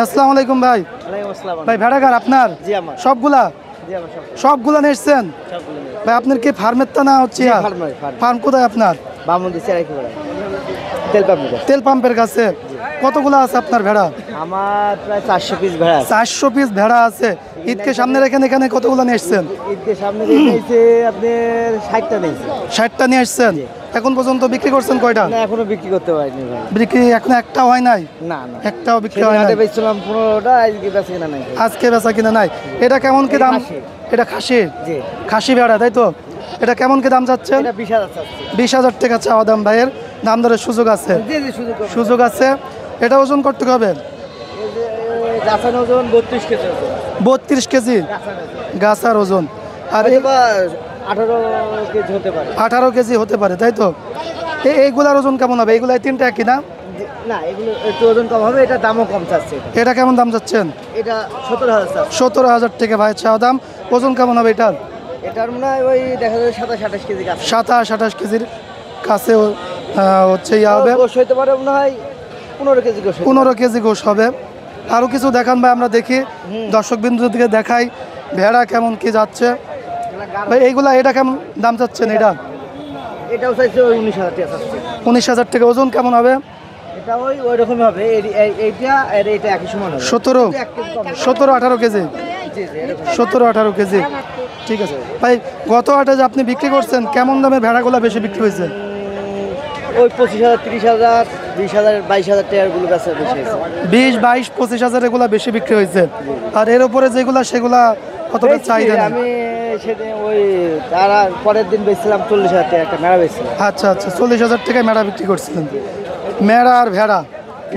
আসসালামু আলাইকুম ভাই। ভাই ভেড়াঘাট আপনার? সবগুলা সবগুলা নিয়েছেন ভাই? আপনার কি ফার্মের তা না হচ্ছে? ফার্ম কোথায় আপনার? তেল পাম্পের কাছে। কতগুলো আছে আপনার ভেড়া? আমার প্রায় 400 পিস ভেড়া আছে। 400 পিস ভেড়া আছে। ঈদকে সামনে রেখে এখানে কতগুলো নিয়ে এসছেন? ঈদকে সামনে রেখেছে আপনার 60টা নিয়েছে। 60টা নিয়ে এসছেন। এখন পর্যন্ত বিক্রি করছেন কয়টা? না এখনো বিক্রি করতে পারিনি ভাই। বিক্রি এখন একটাও হয় নাই? না না একটাও বিক্রি হয় নাই। আগে বেচছিলাম 15টা, আজকে বেচা কিনা নাই। আজকে বেচা কিনা নাই। এটা কেমন কি দাম? এটা খাসি? জি খাসি ভেড়া তাই তো? এটা কেমন কি দাম চাচ্ছেন? এটা 20,000 চাচ্ছি। 20,000 টাকা চাওয়া দাম ভাইয়ের। দাম দরের সুযোগ আছে? জি জি সুযোগ আছে। এটা ওজন করতে হবে? এই যে গাছানো ওজন 32 কেজি আছে। 32 কেজি গাছার ওজন। আর হয়তোবা 18 কেজি হতে পারে। 18 কেজি হতে পারে তাই তো? এইগুলার ওজন কেমন হবে? এইগুলা তিনটা একই না? না এগুলো একটু ওজন কম হবে, এটা দামও কম চাচ্ছে। এটা কেমন দাম যাচ্ছেন? এটা 17,000 চাচ্ছে। 17,000 টাকা ভাই চাওয়া দাম। ওজন কেমন হবে এটার? এটার মনে হয় ওই দেখা যায় 27-28 কেজি গাছ। 27-28 কেজির কাছে হচ্ছে ইয়া হবে। গোশ হইতে পারে মনে হয় 15 কেজি গোশ। 15 কেজি গোশ হবে। আরও কিছু দেখান ভাই, আমরা দেখি দর্শক বিন্দু থেকে দেখাই ভেড়া কেমন কি যাচ্ছে ভাই। এইগুলা এটা কেমন দাম চাচ্ছেন? এটাও চাইছে ওই 19,000 টাকা চাচ্ছে। 19,000 টাকা। ওজন কেমন হবে? এটা ওই রকম হবে। এইটা আর এইটা একই সমান হবে। 17-18 কেজি। জি জি এরকম। 17-18 কেজি। ঠিক আছে ভাই। গত হাটে যে আপনি বিক্রি করছেন কেমন দামে ভেড়াগুলো বেশি বিক্রি হয়েছে? ওই 25,000 30,000 20,000 22,000 টাকার গুলো কাছে বেশি হয়েছে। 20, 22, 25,000 এগুলা বেশি বিক্রি হয়েছে। আর এর উপরে যেগুলা সেগুলা কতটা চাহিদা নেই? আমি সেদিন ওই তারা পরের দিন বেচছিলাম 40,000 টাকা একটা মেড়া বেচছিলাম। আচ্ছা আচ্ছা, 40,000 টাকায় মেড়া বিক্রি করছিলেন। মেড়া আর ভেড়া?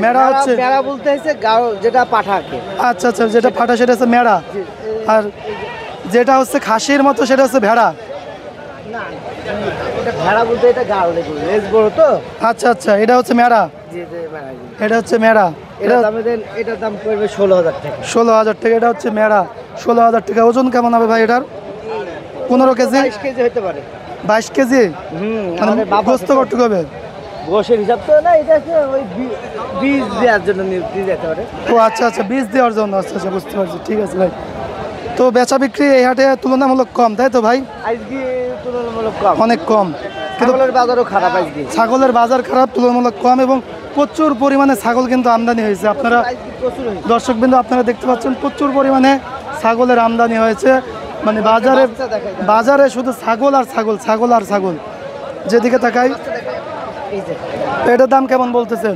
মেড়া হচ্ছে মেড়া বলতে হচ্ছে গাঢ় যেটা পাঠাকে। আচ্ছা আচ্ছা, যেটা ফাটা সেটা হচ্ছে মেড়া। আর যেটা হচ্ছে খাসির মতো সেটা হচ্ছে ভেড়া। না এটা ভেড়া বলতে এটা গাঢ় দেখুন লেজ বড় তো। আচ্ছা আচ্ছা, এটা হচ্ছে মেড়া। জি জি মেড়া। এটা হচ্ছে মেড়া। এটা দামে দেন, এটার দাম পড়বে 16,000 টাকা। 16,000 টাকা। এটা হচ্ছে মেড়া। 16,000 টাকা। ওজন কেমন হবে ভাই এটার? 15 কেজি? 22 কেজি হতে পারে। 22 কেজি? মানে আমাদের বাবা গোস্ত কতটুকু হবে? গোশের হিসাব তো না, এটা হচ্ছে ওই বীজ দেওয়ার জন্য দিয়ে যেতে পারে। ও আচ্ছা আচ্ছা, বীজ দেওয়ার জন্য। আচ্ছা আচ্ছা, বুঝতে পারছি। ঠিক আছে ভাই। তো বেচা বিক্রি এই হাটে তুলনামূলক কম তাই তো ভাই? আজকে তুলনামূলক কম, অনেক কম। কিন্তু ছাগলের বাজারও খারাপ আজকে। ছাগলের বাজার খারাপ, তুলনামূলক কম, এবং প্রচুর পরিমাণে ছাগল কিন্তু আমদানি হয়েছে। আপনারা আজকে প্রচুর হয়েছে। দর্শকবৃন্দ আপনারা দেখতে পাচ্ছেন প্রচুর পরিমাণে ছাগলের আমদানি হয়েছে। মানে বাজারে শুধু ছাগল আর ছাগল, ছাগল আর ছাগল। যেদিকে তাকাই। এই যে এটার দাম কেমন বলতেছেন?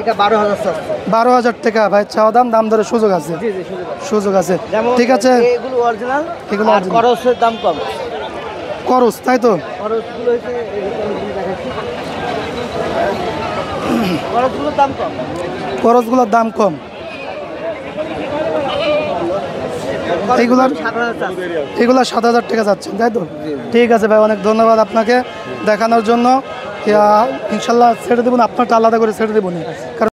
এটা 12,000 চাচ্ছে। 12,000 টাকা ভাই চাওয়া দাম। দাম ধরে সুযোগ আছে? জি জি সুযোগ। সুযোগ আছে। যেমন ঠিক আছে। এগুলো অরিজিনাল, এগুলো আর original। খরচের দাম কম। করস তাই তো? খরচগুলো হচ্ছে এগুলো দেখাচ্ছি। খরচগুলোর দাম কম। খরচগুলোর দাম কম। এইগুলার 7,000 চাচ্ছে। এগুলা 7,000 টাকা যাচ্ছেন তাই তো? ঠিক আছে ভাই, অনেক ধন্যবাদ আপনাকে দেখানোর জন্য। ইনশাল্লাহ ছেড়ে দেবো, আপনারটা আলাদা করে ছেড়ে দেবো না। কারণ